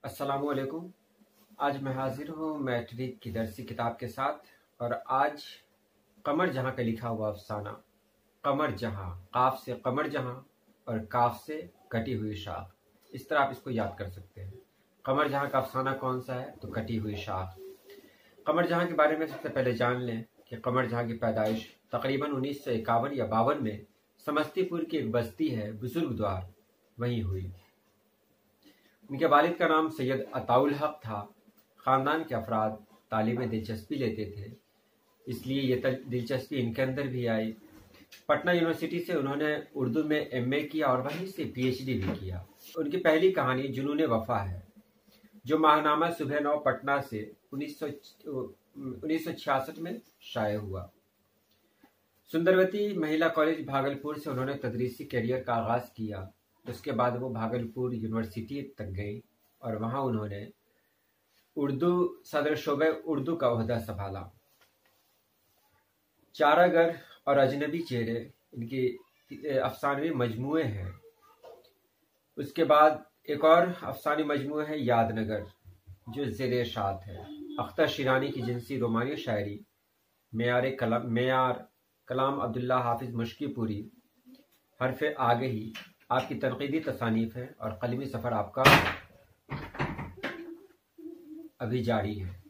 अस्सलामुअलैकुम। आज मैं हाजिर हूँ मैट्रिक की दरसी किताब के साथ और आज कमर जहाँ का लिखा हुआ अफसाना कमर जहाँ, काफ से कमर जहाँ और काफ से कटी हुई शाख, इस तरह आप इसको याद कर सकते हैं। कमर जहाँ का अफसाना कौन सा है? तो कटी हुई शाख। कमर जहाँ के बारे में सबसे पहले जान लें कि कमर जहाँ की पैदाइश तकरीबन 1951 या 52 में समस्तीपुर की एक बस्ती है बुजुर्ग द्वार, वहीं हुई। उनके वालिद का नाम सैयद अताउल हक था। ख़ानदान के अफराद तालीम में दिलचस्पी लेते थे, इसलिए ये दिलचस्पी इनके अंदर भी आई। पटना यूनिवर्सिटी से उन्होंने उर्दू में एमए किया और वहीं से पीएचडी भी किया। उनकी पहली कहानी जुनून वफा है, जो माहनामा सुबह 9 पटना से 1966 में शाये हुआ। सुंदरवती महिला कॉलेज भागलपुर से उन्होंने तदरीसी करियर का आगाज़ किया। उसके बाद वो भागलपुर यूनिवर्सिटी तक गई और वहाँ उन्होंने उर्दू सदर शोबे उर्दू का ओहदा संभाला। चारागर और अजनबी चेहरे इनके अफसानवी मजमूए हैं। उसके बाद एक और अफसानी मजमूआ है यादनगर, जो ज़ेरे शात है। अख्तर शिरानी की जिनसी रोमानी शायरी, मेयार कलाम अब्दुल्ला हाफिज मुश्कीपुरी, हरफ आगे ही आपकी तनकीदी तसानीफ है और कलमी सफ़र आपका अभी जारी है।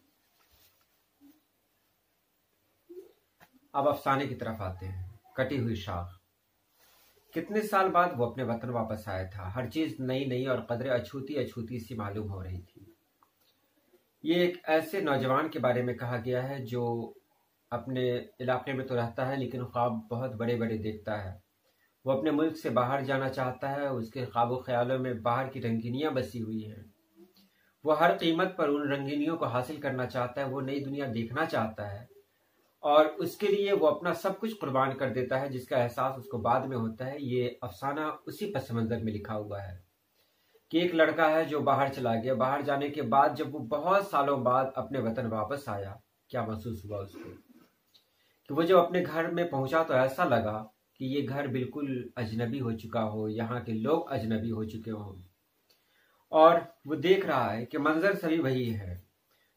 अब अफसाने की तरफ आते हैं। कटी हुई शाख। कितने साल बाद वो अपने वतन वापस आया था। हर चीज नई नई और कदरे अछूती अछूती सी मालूम हो रही थी। ये एक ऐसे नौजवान के बारे में कहा गया है जो अपने इलाके में तो रहता है लेकिन ख्वाब बहुत बड़े बड़े देखता है। वो अपने मुल्क से बाहर जाना चाहता है। उसके ख्वाब ख्यालों में बाहर की रंगीनियां बसी हुई हैं। वो हर कीमत पर उन रंगीनियों को हासिल करना चाहता है। वो नई दुनिया देखना चाहता है और उसके लिए वो अपना सब कुछ कुर्बान कर देता है, जिसका एहसास उसको बाद में होता है। ये अफसाना उसी पस मंजर में लिखा हुआ है कि एक लड़का है जो बाहर चला गया। बाहर जाने के बाद जब वो बहुत सालों बाद अपने वतन वापस आया, क्या महसूस हुआ उसको कि वो जब अपने घर में पहुंचा तो ऐसा लगा कि ये घर बिल्कुल अजनबी हो चुका हो, यहाँ के लोग अजनबी हो चुके हों। और वो देख रहा है कि मंजर सभी वही है।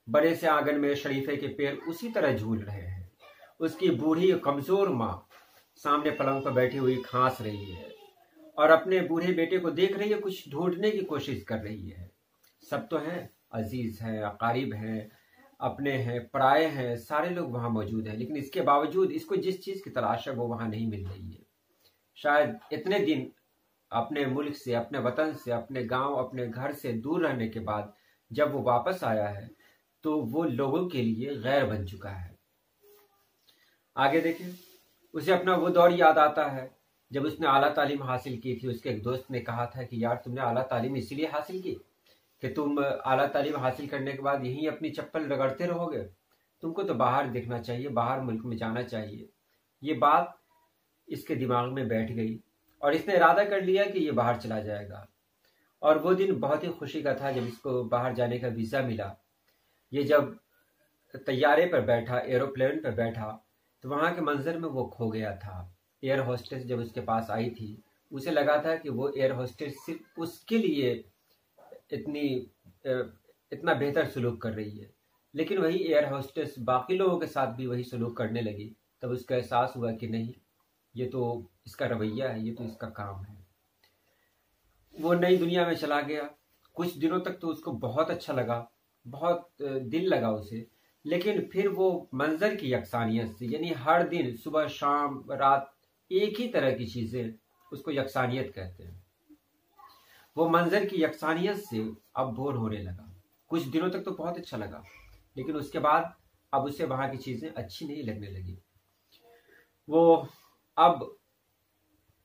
बड़े से आंगन में शरीफे के पैर उसी तरह झूल रहे हैं। उसकी बूढ़ी कमजोर माँ सामने पलंग पर बैठी हुई खांस रही है और अपने बूढ़े बेटे को देख रही है, कुछ ढूंढने की कोशिश कर रही है। सब तो हैं, अजीज हैं, अकारिब हैं, अपने हैं, पराए हैं, सारे लोग वहां मौजूद हैं, लेकिन इसके बावजूद इसको जिस चीज की तलाश है वो वहां नहीं मिल रही है। शायद इतने दिन अपने मुल्क से, अपने वतन से, अपने गांव, अपने घर से दूर रहने के बाद जब वो वापस आया है तो वो लोगों के लिए गैर बन चुका है। आगे देखिए, उसे अपना वो दौर याद आता है जब उसने आला तालीम हासिल की थी। उसके एक दोस्त ने कहा था कि यार तुमने आला तालीम इसीलिए हासिल की कि तुम आला तालीम हासिल करने के बाद यहीं अपनी चप्पल रगड़ते रहोगे, तुमको तो बाहर देखना चाहिए, बाहर मुल्क में जाना चाहिए। ये बात इसके दिमाग में बैठ गई और इसने इरादा कर लिया कि ये बाहर चला जाएगा। और वो दिन बहुत ही खुशी का था जब इसको बाहर जाने का वीज़ा मिला। ये जब तैयारे पर बैठा, एरोप्लेन पर बैठा, तो वहाँ के मंजर में वो खो गया था। एयर होस्टेस जब उसके पास आई थी, उसे लगा था कि वो एयर होस्टेस सिर्फ उसके लिए इतना बेहतर सलूक कर रही है, लेकिन वही एयर होस्टेस बाकी लोगों के साथ भी वही सलूक करने लगी। तब उसका एहसास हुआ कि नहीं, ये तो इसका रवैया है, ये तो इसका काम है। वो नई दुनिया में चला गया। कुछ दिनों तक तो उसको बहुत अच्छा लगा, बहुत दिल लगा उसे, लेकिन फिर वो मंजर की यकसानियत से, यानी हर दिन सुबह शाम रात एक ही तरह की चीजें, उसको यकसानियत कहते हैं, वो मंजर की यकसानियत से अब बोर होने लगा। कुछ दिनों तक तो बहुत अच्छा लगा, लेकिन उसके बाद अब उसे वहां की चीजें अच्छी नहीं लगने लगी। वो अब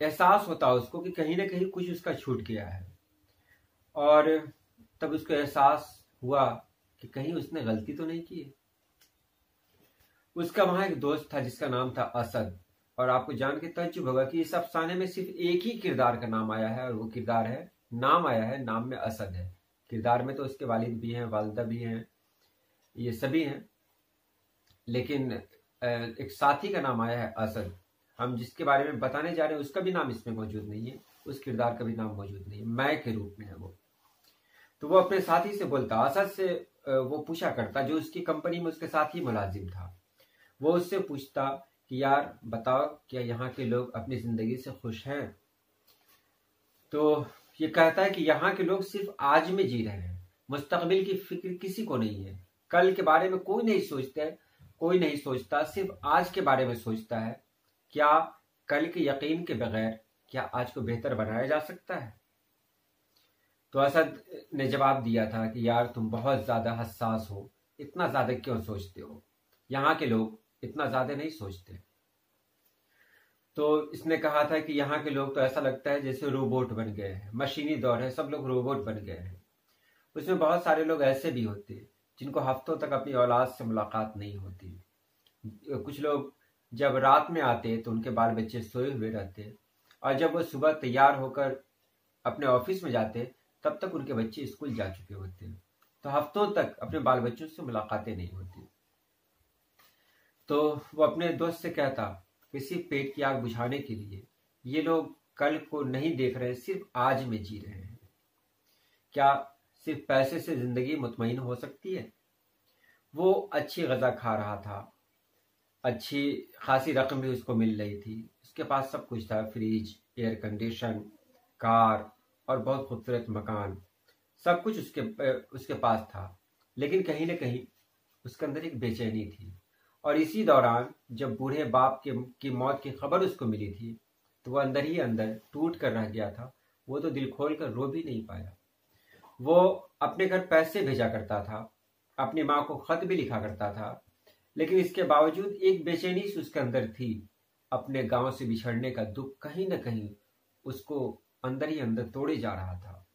एहसास होता उसको कि कहीं ना कहीं कुछ उसका छूट गया है। और तब उसको एहसास हुआ कि कहीं उसने गलती तो नहीं की है। उसका वहां एक दोस्त था जिसका नाम था असद, और आपको जान के तज्जुब होगा कि इस अफसाने में सिर्फ एक ही किरदार का नाम आया है और वो किरदार है, नाम आया है, नाम में असद है। किरदार में तो उसके वालिद भी हैं, वालिदा भी हैं, ये सभी हैं, लेकिन एक साथी का नाम आया है असद। हम जिसके बारे में बताने जा रहे हैं उसका भी नाम इसमें मौजूद नहीं है, उस किरदार का भी नाम मौजूद नहीं है, मैं के रूप में है वो। तो वो अपने साथी से बोलता, असद से वो पूछा करता, जो उसकी कंपनी में उसके साथ ही मुलाजिम था। वो उससे पूछता कि यार बताओ, क्या यहाँ के लोग अपनी ज़िंदगी से खुश हैं? तो ये कहता है कि यहाँ के लोग सिर्फ आज में जी रहे हैं, मुस्तकबिल की फिक्र किसी को नहीं है, कल के बारे में कोई नहीं सोचता, कोई नहीं सोचता, सिर्फ आज के बारे में सोचता है। क्या कल के यकीन के बगैर क्या आज को बेहतर बनाया जा सकता है? तो असद ने जवाब दिया था कि यार तुम बहुत ज़्यादा हसास हो, इतना ज़्यादा क्यों सोचते हो? यहाँ के लोग इतना ज़्यादा नहीं सोचते। तो इसने कहा था कि यहाँ के लोग तो ऐसा लगता है जैसे रोबोट बन गए हैं, मशीनी दौर है, सब लोग रोबोट बन गए हैं। उसमें बहुत सारे लोग ऐसे भी होते हैं जिनको हफ्तों तक अपनी औलाद से मुलाकात नहीं होती। कुछ लोग जब रात में आते तो उनके बाल बच्चे सोए हुए रहते, और जब वो सुबह तैयार होकर अपने ऑफिस में जाते तब तक उनके बच्चे स्कूल जा चुके होते। तो हफ्तों तक अपने बाल बच्चों से मुलाकातें नहीं होती। तो वो अपने दोस्त से कहता कि सिर्फ पेट की आग बुझाने के लिए ये लोग कल को नहीं देख रहे, सिर्फ आज में जी रहे हैं। क्या सिर्फ पैसे से जिंदगी मुतमईन हो सकती है? वो अच्छी गज़ा खा रहा था, अच्छी खासी रकम भी उसको मिल रही थी, उसके पास सब कुछ था, फ्रिज, एयर कंडीशन, कार और बहुत खूबसूरत मकान, सब कुछ उसके पास था। लेकिन कहीं ना कहीं उसके अंदर एक बेचैनी थी। और इसी दौरान जब बूढ़े बाप की मौत की खबर उसको मिली थी तो वो अंदर ही अंदर टूट कर रह गया था। वो तो दिल खोल कर रो भी नहीं पाया। वो अपने घर पैसे भेजा करता था, अपनी माँ को खत भी लिखा करता था, लेकिन इसके बावजूद एक बेचैनी सी उसके अंदर थी। अपने गांव से बिछड़ने का दुख कहीं ना कहीं उसको अंदर ही अंदर तोड़े जा रहा था।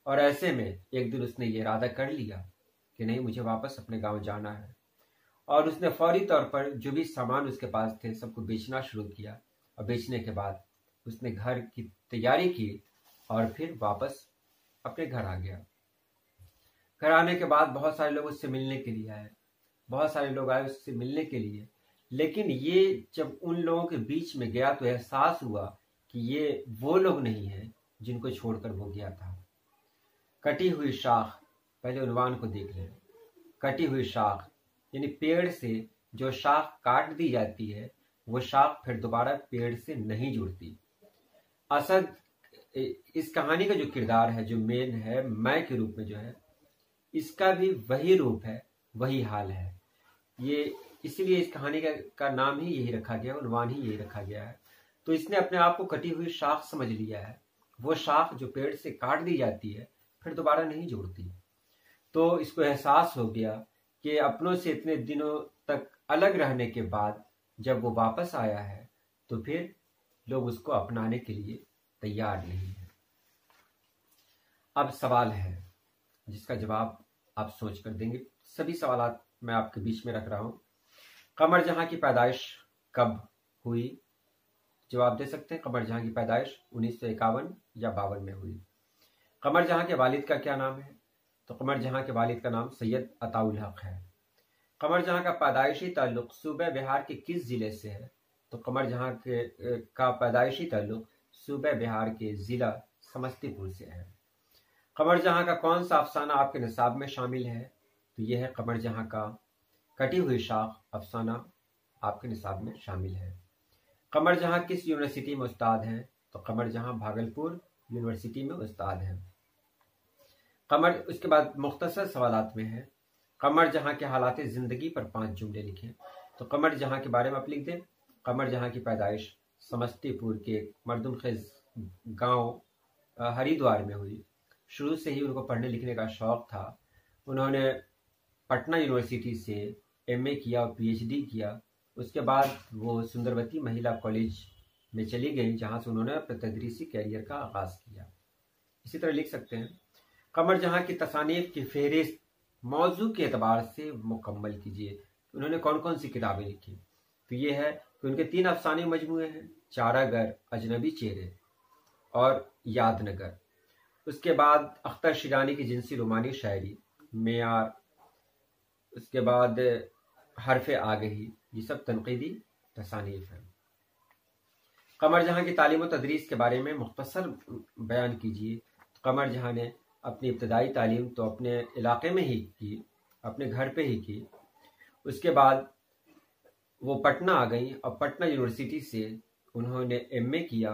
और ऐसे में एक दिन उसने ये इरादा कर लिया कि नहीं, मुझे वापस अपने गांव जाना है। और उसने फौरी तौर पर जो भी सामान उसके पास थे सबको बेचना शुरू किया, और बेचने के बाद उसने घर की तैयारी की और फिर वापस अपने घर आ गया। घर आने के बाद बहुत सारे लोग उससे मिलने के लिए आए, बहुत सारे लोग आए उससे मिलने के लिए। लेकिन ये जब उन लोगों के बीच में गया तो एहसास हुआ कि ये वो लोग नहीं हैं जिनको छोड़कर वो गया था। कटी हुई शाख, पहले उन्वान को देख लें। कटी हुई शाख यानी पेड़ से जो शाख काट दी जाती है वो शाख फिर दोबारा पेड़ से नहीं जुड़ती। असद इस कहानी का जो किरदार है, जो मेन है, मैं के रूप में जो है, इसका भी वही रूप है, वही हाल है। ये इसीलिए इस कहानी का नाम ही यही रखा गया, उन्वान ही यही रखा गया है। तो इसने अपने आप को कटी हुई शाख समझ लिया है, वो शाख जो पेड़ से काट दी जाती है फिर दोबारा नहीं जुड़ती। तो इसको एहसास हो गया कि अपनों से इतने दिनों तक अलग रहने के बाद जब वो वापस आया है तो फिर लोग उसको अपनाने के लिए तैयार नहीं है। अब सवाल है जिसका जवाब आप सोच कर देंगे। सभी सवालात मैं आपके बीच में रख रहा हूं। कमर जहां की पैदाइश कब हुई? जवाब दे सकते हैं। कमर जहां की पैदाइश 1951 या 52 में हुई। कमर जहां के वालिद का क्या नाम है? तो कमर जहां के वालिद का नाम सैयद अताउल हक है। कमर जहां का पैदाइशी ताल्लुक सूबे बिहार के किस जिले से है? तो कमर जहां का पैदाइशी ताल्लुक सूबे बिहार के जिला समस्तीपुर से है। कमर जहां का कौन सा अफसाना आपके निसाब में शामिल है? तो यह है कमर जहां का कटी हुई शाख अफसाना आपके निसाब में शामिल है। कमर जहां किस यूनिवर्सिटी में उस्ताद हैं? तो कमर जहां भागलपुर यूनिवर्सिटी में उस्ताद हैं। कमर, उसके बाद मुख्तसर सवालात में है, कमर जहां के हालात ज़िंदगी पर 5 जुमले लिखें। तो कमर जहां के बारे में आप लिख दें, कमर जहां की पैदाइश समस्तीपुर के मर्दुमखेज गांव हरिद्वार में हुई। शुरू से ही उनको पढ़ने लिखने का शौक़ था। उन्होंने पटना यूनिवर्सिटी से MA किया और PhD किया। उसके बाद वो सुंदरवती महिला कॉलेज में चली गई जहां से उन्होंने अपने तदरीसी कैरियर का आगाज़ किया। इसी तरह लिख सकते हैं, कमर जहां की तसानीफ की फहरिस्त मौजू के एतबार से मुकम्मल कीजिए। उन्होंने कौन कौन सी किताबें लिखी? तो ये है कि उनके 3 अफसाने मजमूए हैं, चारागर, अजनबी चेहरे और यादनगर। उसके बाद अख्तर शिरानी की जिनसी रोमानी शायरी, मेयार, उसके बाद हरफ़े आगही, ये सब तनकीदी तसानीफ है। कमर जहां की तालीम और तदरीस के बारे में मुख्तसर बयान कीजिए। कमर जहां ने अपनी इब्तदाई तालीम तो अपने इलाके में ही की, अपने घर पे ही की। उसके बाद वो पटना आ गई और पटना यूनिवर्सिटी से उन्होंने एमए किया,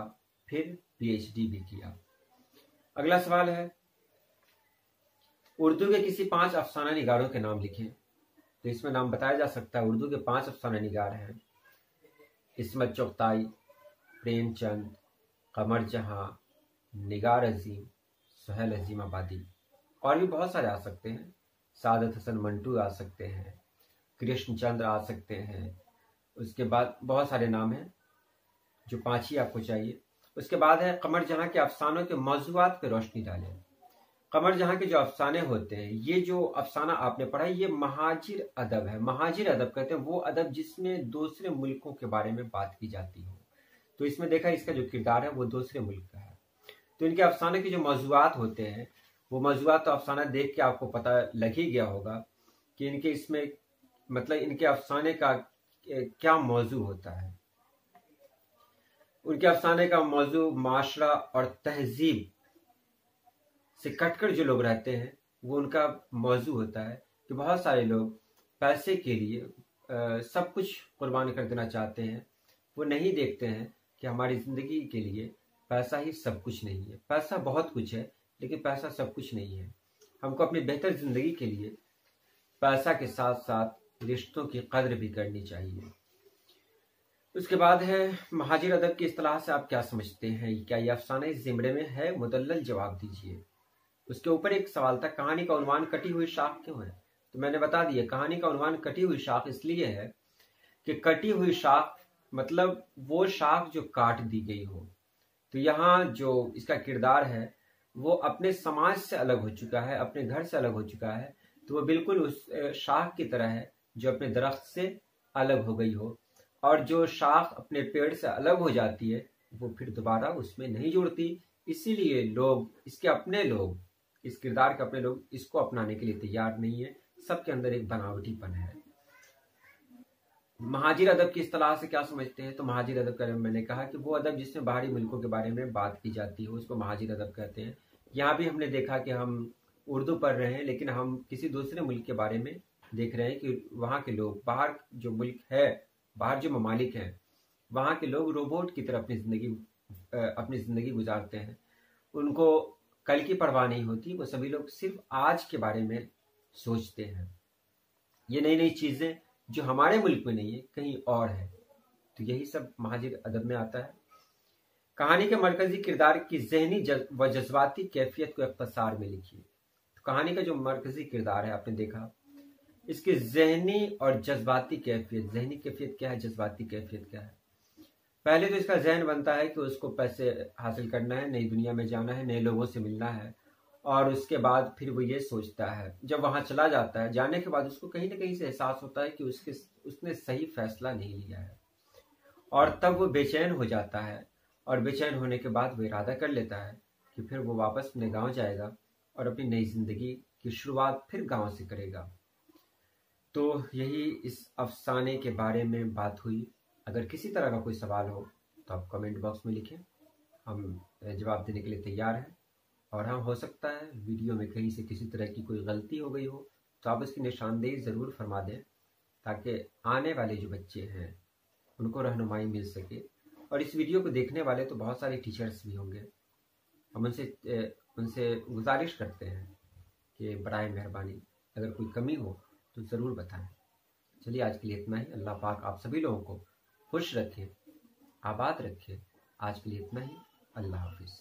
फिर पीएचडी भी किया। अगला सवाल है, उर्दू के किसी 5 अफसाना निगारों के नाम लिखें। तो इसमें नाम बताया जा सकता है। उर्दू के 5 अफसाना निगार हैं, इस्मत चुगताई, प्रेमचंद, कमर जहां, निगार अजीम, सुहेल अजीम आबादी। और भी बहुत सारे आ सकते हैं, सादत हसन मंटू आ सकते हैं, कृष्णचंद्र आ सकते हैं। उसके बाद बहुत सारे नाम हैं, जो 5 ही आपको चाहिए। उसके बाद है कमर जहां के अफसानों के मौज़ूआत पे रोशनी डालें। कमर जहां के जो अफसाने होते हैं, ये जो अफसाना आपने पढ़ा, ये महाजिर अदब है। महाजिर अदब कहते हैं वो अदब जिसमें दूसरे मुल्कों के बारे में बात की जाती हो। तो इसमें देखा, इसका जो किरदार है वो दूसरे मुल्क का है। तो इनके अफसाने के जो मौज़ूआत होते हैं, वो मौज़ूआत तो अफसाना देख के आपको पता लग ही गया होगा कि इनके इसमें मतलब इनके अफसाने का क्या मौजू होता है। उनके अफसाने का मौजू माशरा और तहजीब से कटकर जो लोग रहते हैं, वो उनका मौजू होता है कि बहुत सारे लोग पैसे के लिए सब कुछ कुर्बान कर देना चाहते हैं। वो नहीं देखते हैं कि हमारी ज़िंदगी के लिए पैसा ही सब कुछ नहीं है। पैसा बहुत कुछ है, लेकिन पैसा सब कुछ नहीं है। हमको अपनी बेहतर ज़िंदगी के लिए पैसा के साथ साथ रिश्तों की कद्र भी करनी चाहिए। उसके बाद है महाजिर अदब की इस्तिलाह से आप क्या समझते हैं? क्या यह अफसाना इस ज़िमरे में है? मुदल्लल जवाब दीजिए। उसके ऊपर एक सवाल था, कहानी का उन्वान कटी हुई शाख क्यों है? तो मैंने बता दिया, कहानी का उन्वान कटी हुई शाख इसलिए है कि कटी हुई शाख मतलब वो शाख जो काट दी गई हो। तो यहाँ जो इसका किरदार है वो अपने समाज से अलग हो चुका है, अपने घर से अलग हो चुका है। तो वो बिल्कुल उस शाख की तरह है जो अपने दरख्त से अलग हो गई हो। और जो शाख अपने पेड़ से अलग हो जाती है, वो फिर दोबारा उसमें नहीं जुड़ती। इसीलिए लोग, इसके अपने लोग, इस किरदार के अपने लोग इसको अपनाने के लिए तैयार नहीं है। सबके अंदर एक बनावटीपन है। महाजिर अदब की इस्तिलाह से क्या समझते हैं? तो महाजिर अदब का मैंने कहा कि वो अदब जिसमें बाहरी मुल्कों के बारे में बात की जाती है, उसको महाजिर अदब कहते हैं। यहाँ भी हमने देखा कि हम उर्दू पढ़ रहे हैं, लेकिन हम किसी दूसरे मुल्क के बारे में देख रहे हैं कि वहाँ के लोग, बाहर जो मुल्क है, बाहर जो ममालिक हैं, वहाँ के लोग रोबोट की तरह अपनी ज़िंदगी गुजारते हैं। उनको कल की परवाह नहीं होती। वो सभी लोग सिर्फ आज के बारे में सोचते हैं। ये नई नई चीज़ें जो हमारे मुल्क में नहीं है, कहीं और है। तो यही सब महाजिर अदब में आता है। कहानी के मरकजी किरदार की ज़हनी व जज्बाती कैफियत को इख्तिसार में लिखिए। तो कहानी का जो मरकजी किरदार है, आपने देखा, इसकी ज़हनी और जज्बाती कैफियत। ज़हनी कैफियत क्या है, जज्बाती कैफियत क्या है? पहले तो इसका जहन बनता है कि उसको पैसे हासिल करना है, नई दुनिया में जाना है, नए लोगों से मिलना है। और उसके बाद फिर वो ये सोचता है, जब वहाँ चला जाता है, जाने के बाद उसको कहीं ना कहीं से एहसास होता है कि उसने सही फैसला नहीं लिया है। और तब वो बेचैन हो जाता है। और बेचैन होने के बाद वो इरादा कर लेता है कि फिर वो वापस अपने गांव जाएगा और अपनी नई ज़िंदगी की शुरुआत फिर गांव से करेगा। तो यही इस अफसाने के बारे में बात हुई। अगर किसी तरह का कोई सवाल हो तो आप कमेंट बॉक्स में लिखें, हम जवाब देने के लिए तैयार हैं। और हाँ, हो सकता है वीडियो में कहीं से किसी तरह की कोई गलती हो गई हो तो आप उसकी निशानदेही ज़रूर फरमा दें, ताकि आने वाले जो बच्चे हैं उनको रहनुमाई मिल सके। और इस वीडियो को देखने वाले तो बहुत सारे टीचर्स भी होंगे। हम उनसे गुजारिश करते हैं कि बराए मेहरबानी अगर कोई कमी हो तो ज़रूर बताएं। चलिए, आज के लिए इतना ही। अल्लाह पाक आप सभी लोगों को खुश रखें, आबाद रखें। आज के लिए इतना ही। अल्लाह हाफिज़।